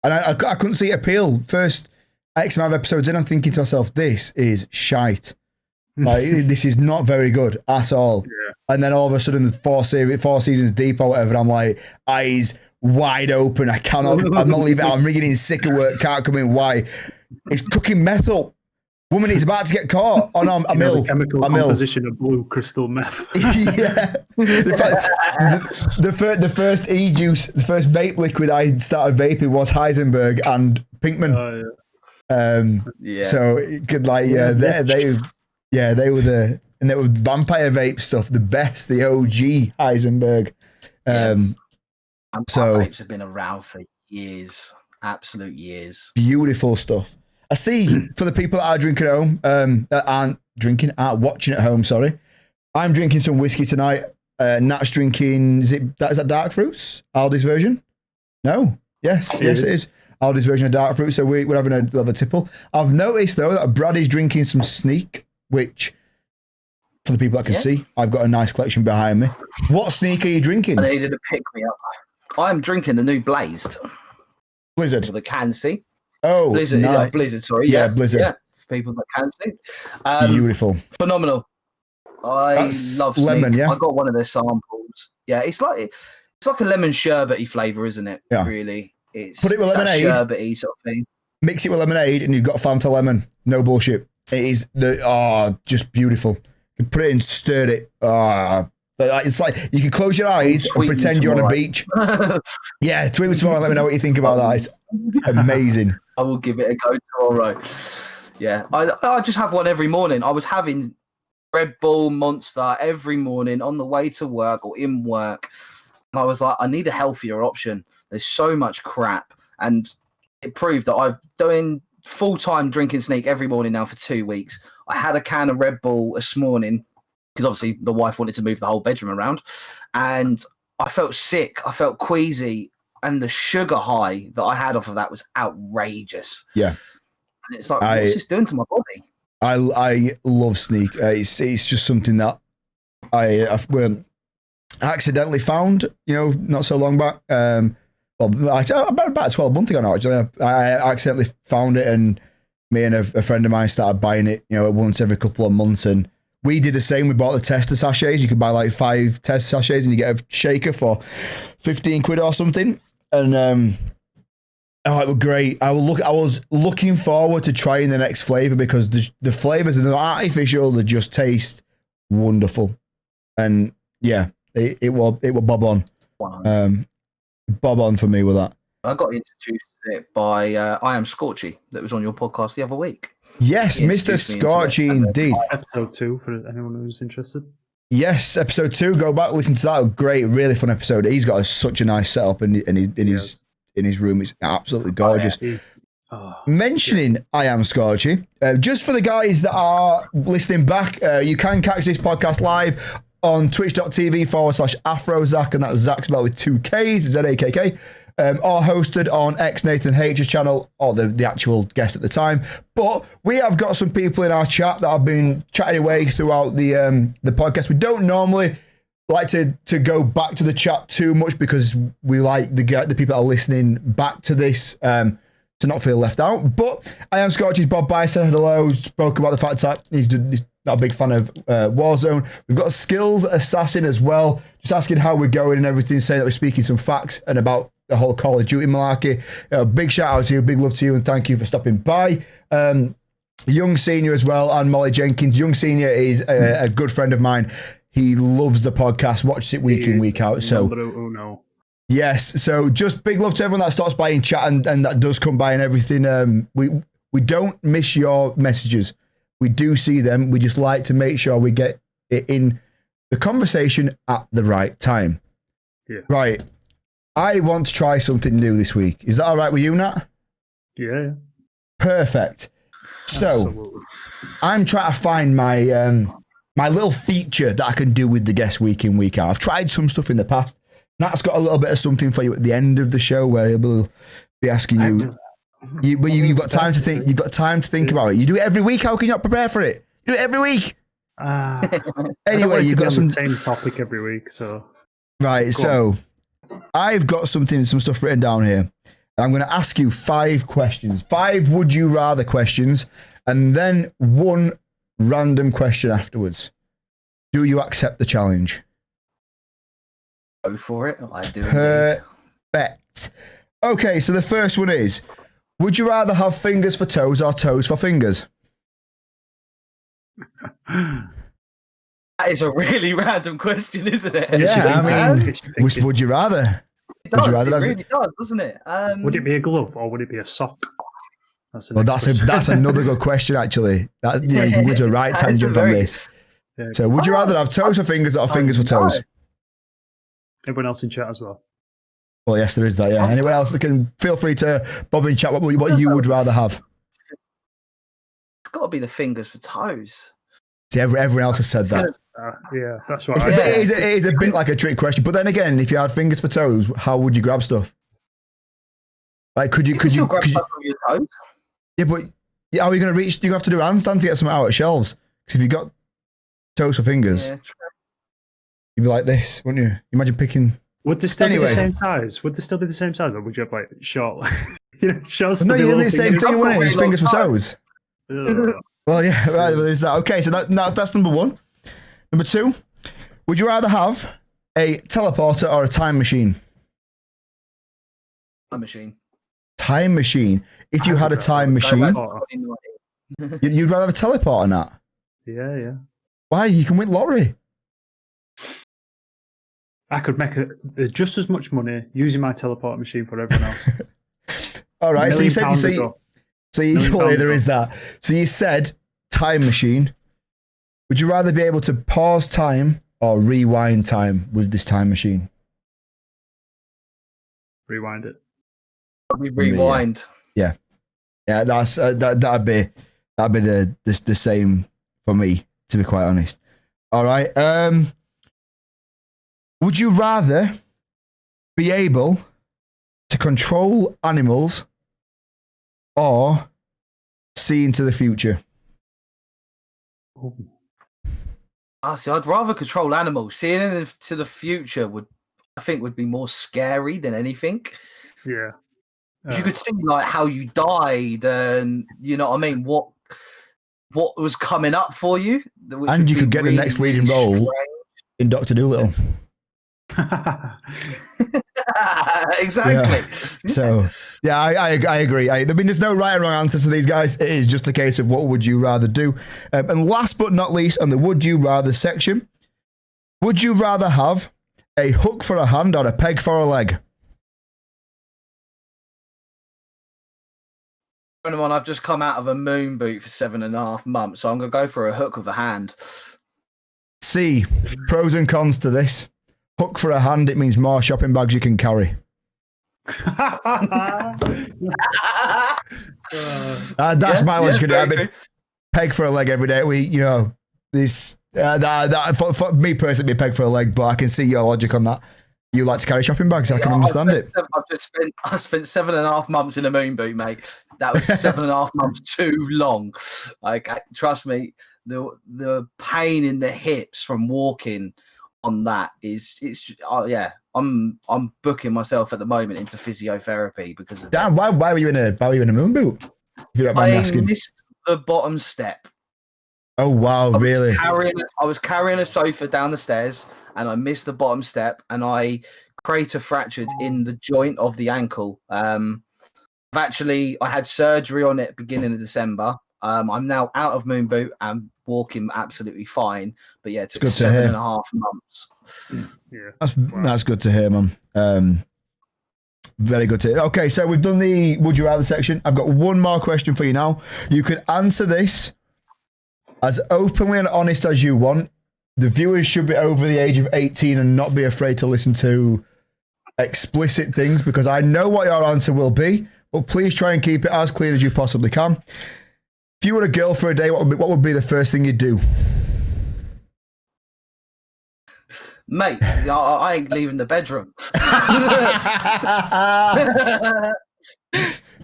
And I couldn't see it appeal. First X amount of episodes in, I'm thinking to myself, "This is shite. Like this is not very good at all." Yeah. And then all of a sudden, the 4 seasons deep or whatever, I'm like, eyes wide open. I'm not leaving. I'm ringing in sick of work. Can't come in. Why? It's cooking meth up. Woman is about to get caught on a mill. The chemical a mill. composition of blue crystal meth. Yeah. The first e-juice, the first vape liquid I started vaping was Heisenberg and Pinkman. So it could they were and they were vampire vape stuff, the best, the OG Heisenberg. So vapes have been around for years, absolute years. Beautiful stuff. I see for the people that are drinking at home, aren't watching at home, sorry. I'm drinking some whiskey tonight. Nat's drinking, is that Dark Fruits? Aldi's version? No. Yes, it is. Aldi's version of Dark Fruit, so we're having a little tipple. I've noticed, though, that Brad is drinking some Sneak, which, for the people that can see, I've got a nice collection behind me. What Sneak are you drinking? I needed to pick me up. I'm drinking the new Blazed. Blizzard. For the can see. Oh, Blizzard. Nice. Blizzard, sorry. Yeah, Blizzard. Yeah, for people that can see. Beautiful. Phenomenal. That's love lemon, Sneak. yeah? I got one of their samples. Yeah, it's like a lemon sherbety flavour, isn't it? Yeah. Really. It's put it with lemonade. Sherbety sort of thing. Mix it with lemonade, and you've got Fanta lemon. No bullshit. It is just beautiful. You put it in, stir it. It's like you can close your eyes and pretend you're on a beach. Yeah, tweet me tomorrow. Let me know what you think about that. It's amazing. I will give it a go tomorrow. Yeah, I just have one every morning. I was having Red Bull Monster every morning on the way to work or in work. And I was like, I need a healthier option. There's so much crap. And it proved that I've doing full-time drinking Sneak every morning now for 2 weeks. I had a can of Red Bull this morning because obviously the wife wanted to move the whole bedroom around. And I felt sick. I felt queasy. And the sugar high that I had off of that was outrageous. Yeah. And it's like, what's this doing to my body? I love Sneak. It's just something that I accidentally found, not so long back. About 12 months ago now, actually. I accidentally found it, and me and a friend of mine started buying it, once every couple of months. And we did the same. We bought the tester sachets. You could buy like 5 tester sachets and you get a shaker for 15 quid or something. And it was great. I was looking forward to trying the next flavour because the flavours are not artificial. They just taste wonderful. And yeah, it was bob on. Bob on for me with that. I got introduced to it by I Am Scorchy that was on your podcast the other week. Yes, Mr. Scorchy indeed. Episode 2 for anyone who's interested. Yes, episode 2. Go back, listen to that. Great, really fun episode. He's got such a nice setup in his room. It's absolutely gorgeous. Mentioning I Am Scorchy, just for the guys that are listening back, you can catch this podcast live on twitch.tv/AfroZack, and that's Zach spelled with 2 Ks, ZAKK, or hosted on Nathan H's channel, or the actual guest at the time. But we have got some people in our chat that have been chatting away throughout the podcast. We don't normally like to go back to the chat too much because we like the people that are listening back to this to not feel left out. But I Am Scorchy's Bob By said hello, spoke about the fact that he's not a big fan of Warzone. We've got Skills Assassin as well, just asking how we're going and everything, saying that we're speaking some facts and about the whole Call of Duty malarkey. Big shout out to you, big love to you, and thank you for stopping by. Young Senior as well, and Molly Jenkins. Young Senior is a good friend of mine. He loves the podcast, watches it week in, week out. So, yes, so just big love to everyone that stops by in chat and that does come by and everything. We don't miss your messages. We do see them. We just like to make sure we get it in the conversation at the right time. Yeah. Right. I want to try something new this week. Is that all right with you, Nat? Yeah. Perfect. So, Absolutely. I'm trying to find my my little feature that I can do with the guest week in, week out. I've tried some stuff in the past. Nat's got a little bit of something for you at the end of the show where he'll be asking you. You've got time to think. You've got time to think about it. You do it every week. How can you not prepare for it? You do it every week. Anyway, you've got some same topic every week. So right. So I've got some stuff written down here. I'm going to ask you 5 questions. 5 would you rather questions, and then 1 random question afterwards. Do you accept the challenge? Go for it. I do. Perfect. Okay, so the first one is, would you rather have fingers for toes or toes for fingers? That is a really random question, isn't it? Yeah, I mean, would you rather? It does, it really does, doesn't it? Would it be a glove or would it be a sock? That's that's another good question, actually. You would a right tangent on this. Yeah. So, would you rather have toes for fingers or fingers for toes? Everyone else in chat as well. Well, yes, there is that. Yeah. Anyone else that can feel free to bob in chat what you would rather have. It's got to be the fingers for toes. See, everyone else has said that. Yeah, that's right. It is a bit like a trick question, but then again, if you had fingers for toes, how would you grab stuff? Like, could you grab stuff with your toes? Yeah, but how are you going to reach? You have to do a handstand to get something out of shelves. Because if you got toes for fingers, you'd be like this, wouldn't you? Imagine picking. Would they still be the same size? Would they still be the same size, or would you have like short? Short. No, you're the same thing, wouldn't it? It's fingers for toes. Well, yeah, right. There's that. Okay, so that's number one. Number two, would you rather have a teleporter or a time machine? A machine. Time machine. If you had a time machine, you'd rather have a teleporter, not? Yeah. Why? You can win lottery. I could make just as much money using my teleport machine for everyone else. All right. So you said there is that. So you said time machine. Would you rather be able to pause time or rewind time with this time machine? Rewind it. Rewind. Yeah. That's that'd be the same for me, to be quite honest. All right. Would you rather be able to control animals or see into the future? See, I'd rather control animals. Seeing into the future would be more scary than anything. Yeah. You could see like how you died, and you know what I mean. What was coming up for you, and you could get really, the next leading role in Dr. Dolittle. Exactly. Yeah. So, yeah, I agree. I mean, there's no right or wrong answer to these guys. It is just a case of what would you rather do. And last but not least, on the would you rather section, would you rather have a hook for a hand or a peg for a leg? I've just come out of a moon boot for 7.5 months, so I'm going to go for a hook with a hand. See, pros and cons to this. Hook for a hand, it means more shopping bags you can carry. That's my logic. I mean, peg for a leg every day. This for me personally, be peg for a leg, but I can see your logic on that. You like to carry shopping bags. I can understand it. I spent 7.5 months in a moon boot, mate. That was 7.5 months too long. Like, trust me, the pain in the hips from walking on that I'm booking myself at the moment into physiotherapy because of damn. Why were you in a moon boot? If you don't mind me asking. I missed the bottom step. Oh wow, really? I was carrying a sofa down the stairs and I missed the bottom step and I crater fractured in the joint of the ankle. I had surgery on it beginning of December. I'm now out of moon boot and walking absolutely fine. But yeah, it took 7.5 months. Yeah, that's good to hear, man. Very good to hear. Okay, so we've done the would you rather section. I've got one more question for you now. You could answer this as openly and honest as you want. The viewers should be over the age of 18 and not be afraid to listen to explicit things because I know what your answer will be, but please try and keep it as clean as you possibly can. If you were a girl for a day, what would be the first thing you'd do? Mate, I ain't leaving the bedroom.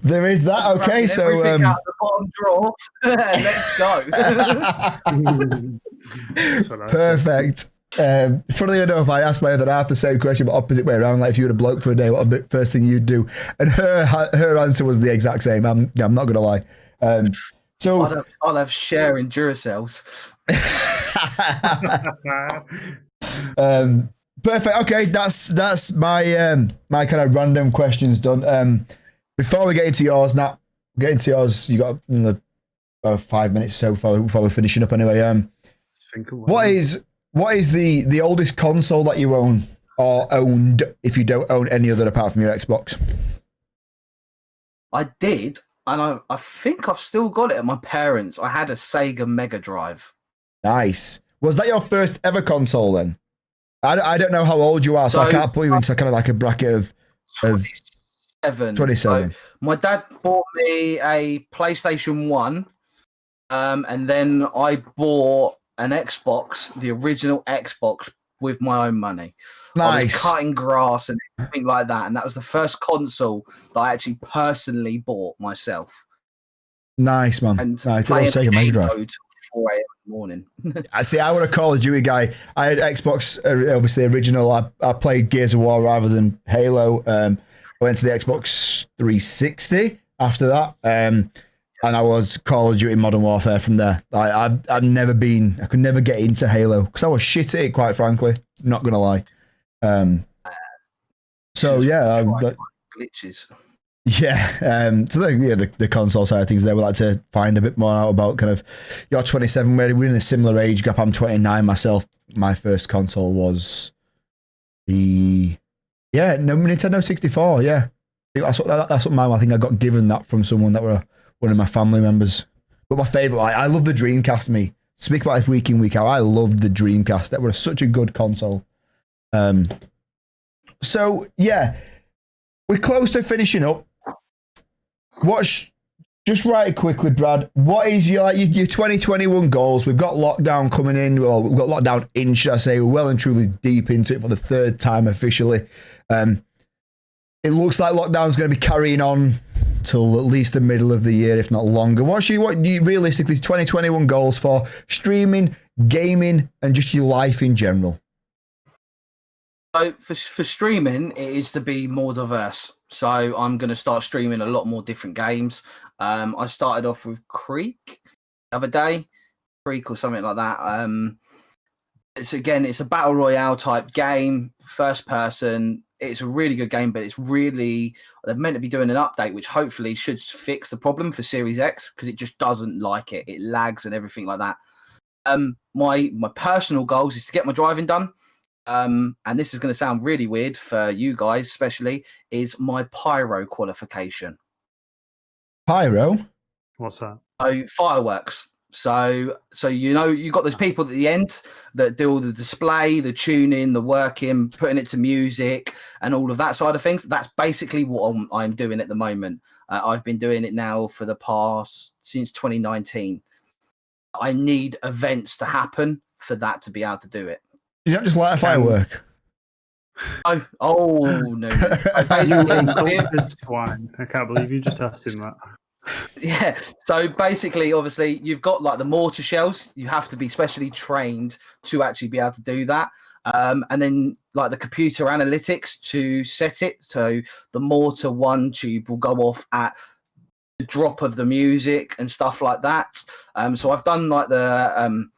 There is that. Okay, so everything out the bottom drawer. Let's go. Perfect. Funnily enough, I asked my other half the same question, but opposite way around. Like, if you were a bloke for a day, what would be the first thing you'd do? And her answer was the exact same. I'm not gonna lie. So I'll have sharing Duracells. Perfect. Okay, that's my my kind of random questions done. Before we get into yours, you got 5 minutes or so before we're finishing up. Anyway, what is the oldest console that you own or owned if you don't own any other apart from your Xbox? I did, and I think I've still got it at my parents'. I had a Sega Mega Drive. Nice. Was that your first ever console then? I don't know how old you are, so I can't put you into kind of like a bracket of 27. So my dad bought me a PlayStation 1, and then I bought an Xbox, the original Xbox, with my own money. Nice. I was cutting grass and everything like that, and that was the first console that I actually personally bought myself. Nice, man. And nice. Good old Sega Mega Drive. 4 a.m. in the morning. I see. I was a Call of Duty guy. I had Xbox, obviously original. I played Gears of War rather than Halo. I went to the Xbox 360 after that, and I was Call of Duty Modern Warfare from there. I could never get into Halo because I was shit at it, quite frankly. Not gonna lie. So yeah, glitches. Yeah, so the console side of things there, we like to find a bit more out about kind of, you're 27, we're in a similar age gap. I'm 29 myself. My first console was Nintendo 64. Yeah, that's what mine. I think I got given that from someone that were one of my family members. But my favorite, I love the Dreamcast. Me speak about it week in, week out. I loved the Dreamcast. That was such a good console. So yeah, we're close to finishing up. Just right quickly, Brad, what is your 2021 goals? We've got lockdown coming in. Well, we've got lockdown in, should I say. We're well and truly deep into it for the third time officially. It looks like lockdown's going to be carrying on till at least the middle of the year, if not longer. What do you realistically 2021 goals for streaming, gaming, and just your life in general? So for streaming, it is to be more diverse. So I'm going to start streaming a lot more different games. I started off with Creek the other day, Creek or something like that. It's a battle royale type game, first person. It's a really good game, but they're meant to be doing an update, which hopefully should fix the problem for Series X because it just doesn't like it. It lags and everything like that. My personal goals is to get my driving done. And this is going to sound really weird for you guys, especially, is my pyro qualification. Pyro? What's that? So fireworks. So you got those people at the end that do all the display, the tuning, the working, putting it to music, and all of that side of things. That's basically what I'm doing at the moment. I've been doing it now for since 2019. I need events to happen for that to be able to do it. You don't just light a firework. No. Swine. I can't believe you just asked him that. Yeah. So basically, obviously, you've got like the mortar shells. You have to be specially trained to actually be able to do that. And then like the computer analytics to set it. So the mortar one tube will go off at the drop of the music and stuff like that. So I've done like the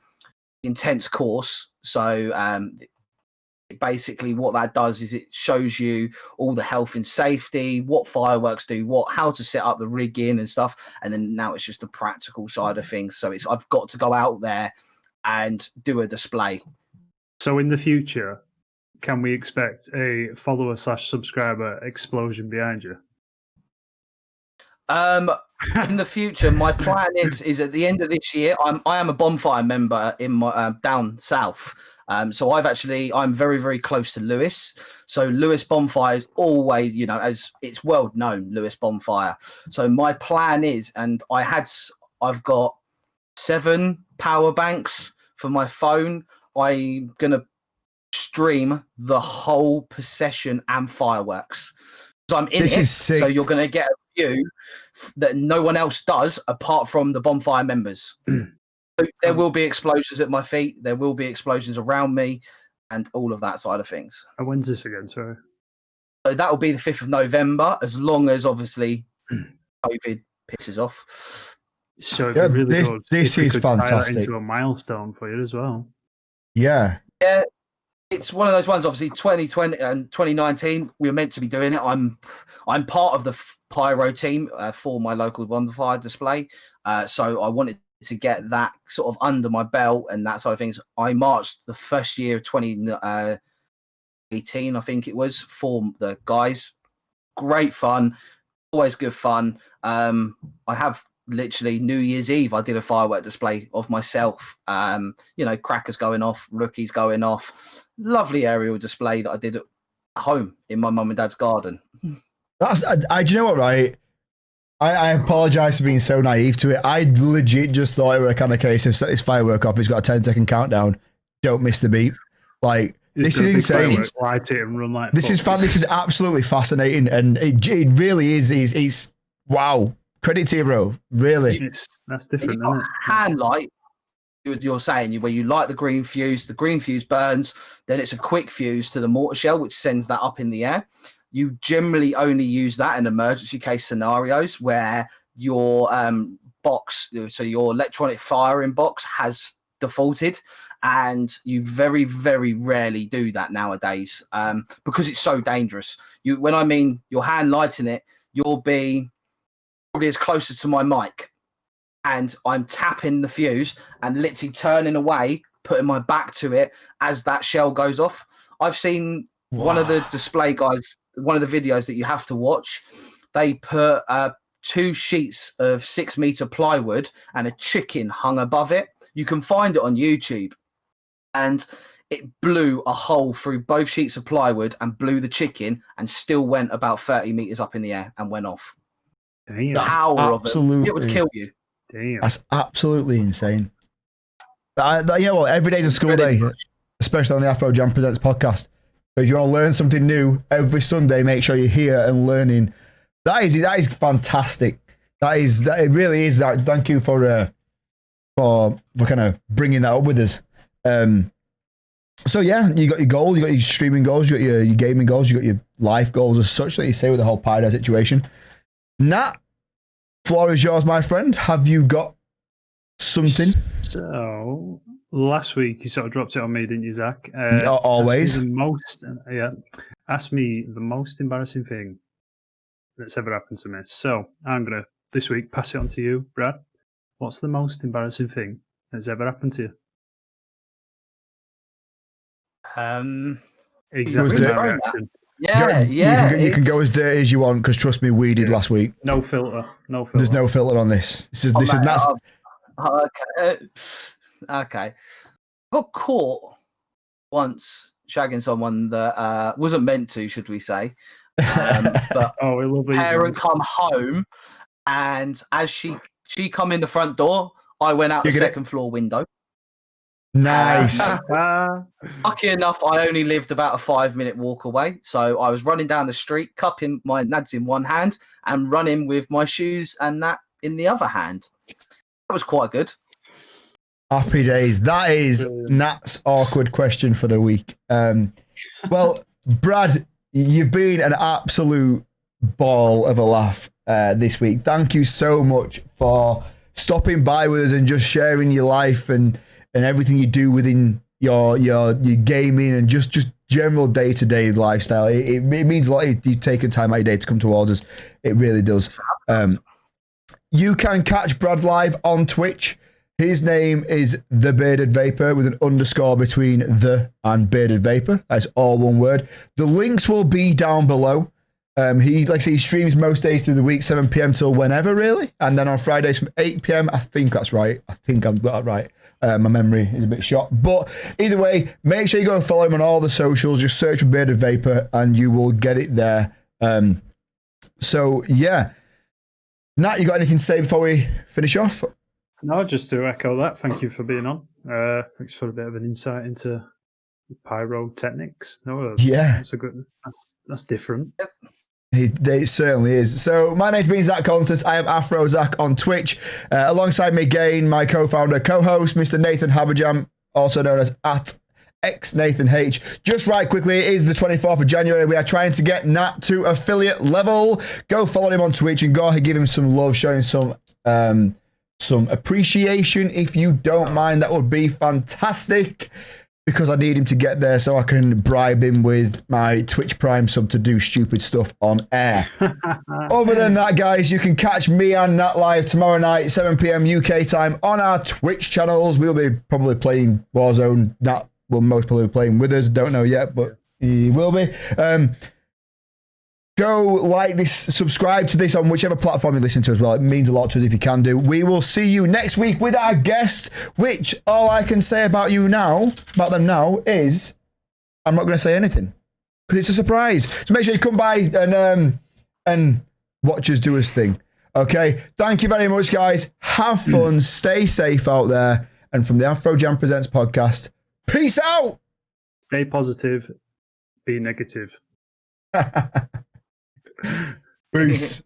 intense course. So basically what that does is it shows you all the health and safety, what fireworks do, how to set up the rigging and stuff. And then now it's just the practical side of things. So I've got to go out there and do a display. So in the future, can we expect a follower/subscriber explosion behind you? In the future, my plan is at the end of this year. I am a bonfire member in my down south. So I'm very, very close to Lewis. So Lewis Bonfire is always, as it's world known, Lewis Bonfire. So my plan is, and I've got 7 power banks for my phone. I'm gonna stream the whole procession and fireworks. So I'm in it. So you're gonna get a view that no one else does apart from the bonfire members. There will be explosions at my feet. There will be explosions around me and all of that side of things. And when's this again, sorry? So that will be the 5th of November, as long as obviously COVID pisses off. So it'd be really good. This is fantastic. Into a milestone for you as well. Yeah. Yeah. It's one of those ones. Obviously, 2020 and 2019, we were meant to be doing it. I'm part of the pyro team for my local bonfire display, so I wanted to get that sort of under my belt and that side of things. I marched the first year of 2018, I think it was, for the guys. Great fun, always good fun. I have literally New Year's Eve, I did a firework display of myself. Crackers going off, rookies going off. Lovely aerial display that I did at home in my mum and dad's garden. Do you know what, right? I apologise for being so naive to it. I legit just thought it were a kind of case of set this firework off. It's got a 10-second countdown. Don't miss the beat. Like, this is insane. Light it and run like this is fun. This is absolutely fascinating, and it really is. It's wow. Credit to you, bro. Really, that's different. Isn't it? Hand light. You're saying where you light the green fuse burns, then it's a quick fuse to the mortar shell, which sends that up in the air. You generally only use that in emergency case scenarios where your box, so your electronic firing box, has defaulted, and you very, very rarely do that nowadays because it's so dangerous. When I mean your hand lighting it, you'll be probably as close to my mic, and I'm tapping the fuse and literally turning away, putting my back to it as that shell goes off. I've seen one of the display guys, one of the videos that you have to watch, they put 2 sheets of 6-meter plywood and a chicken hung above it. You can find it on YouTube. And it blew a hole through both sheets of plywood and blew the chicken, and still went about 30 meters up in the air and went off. Damn. The power of it would kill you. Damn. That's absolutely insane. Every day's a school day, especially on the AfroJam Presents podcast. So if you want to learn something new every Sunday, make sure you're here and learning. That is fantastic. It really is. That. Thank you for kind of bringing that up with us. So yeah, you got your goal, you got your streaming goals, you got your gaming goals, you got your life goals as such that you say with the whole pyro situation. Nat, floor is yours, my friend. Have you got something? So last week you sort of dropped it on me, didn't you, Zach? Always. Ask me the most embarrassing thing that's ever happened to me. So I'm gonna this week pass it on to you, Brad. What's the most embarrassing thing that's ever happened to you? Exactly. You can go as dirty as you want, because trust me, we did last week. No filter. There's no filter on this. This is Nat's. Okay. Got caught once shagging someone that wasn't meant to, should we say? But parent come home, and as she come in the front door, I went out the second floor window. Nice. Lucky enough, I only lived about a 5-minute walk away, so I was running down the street, cupping my nads in one hand and running with my shoes and that in the other hand. That was quite good. Happy days. That is Nat's awkward question for the week. Well, Brad, you've been an absolute ball of a laugh this week. Thank you so much for stopping by with us and just sharing your life and everything you do within your gaming and just general day-to-day lifestyle. It means a lot. You taking time out of your day to come towards us. It really does. You can catch Brad live on Twitch. His name is The Bearded Vaper with an underscore between the and Bearded Vaper. That's all one word. The links will be down below. He streams most days through the week, 7 p.m. till whenever, really. And then on Fridays from 8 p.m. I think that's right. I think I've got that right. My memory is a bit shot. But either way, make sure you go and follow him on all the socials. Just search for Bearded Vaper and you will get it there. So, yeah. Nat, you got anything to say before we finish off? No, just to echo that. Thank you for being on. Thanks for a bit of an insight into pyrotechnics. No, yeah. That's different. Yep. It certainly is. So my name's been Zach Collins. I am AfroZach on Twitch. Alongside me again, my co-founder, co-host, Mr. Nathan AfroJam, also known as @XNathanH. Just right quickly, it is the 24th of January. We are trying to get Nat to affiliate level. Go follow him on Twitch and go ahead, give him some love, showing some appreciation. If you don't mind, that would be fantastic. because I need him to get there so I can bribe him with my Twitch Prime sub to do stupid stuff on air. Other than that, guys, you can catch me and Nat live tomorrow night, 7 p.m. UK time on our Twitch channels. We'll be probably playing Warzone. Nat will most probably be playing with us. Don't know yet, but he will be. Go like this, subscribe to this on whichever platform you listen to as well. It means a lot to us if you can do. We will see you next week with our guest, which all I can say about them now is I'm not going to say anything because it's a surprise. So make sure you come by and watch us do his thing. Okay. Thank you very much, guys. Have fun. Stay safe out there. And from the AfroJam Presents podcast, peace out. Stay positive. Be negative. Peace.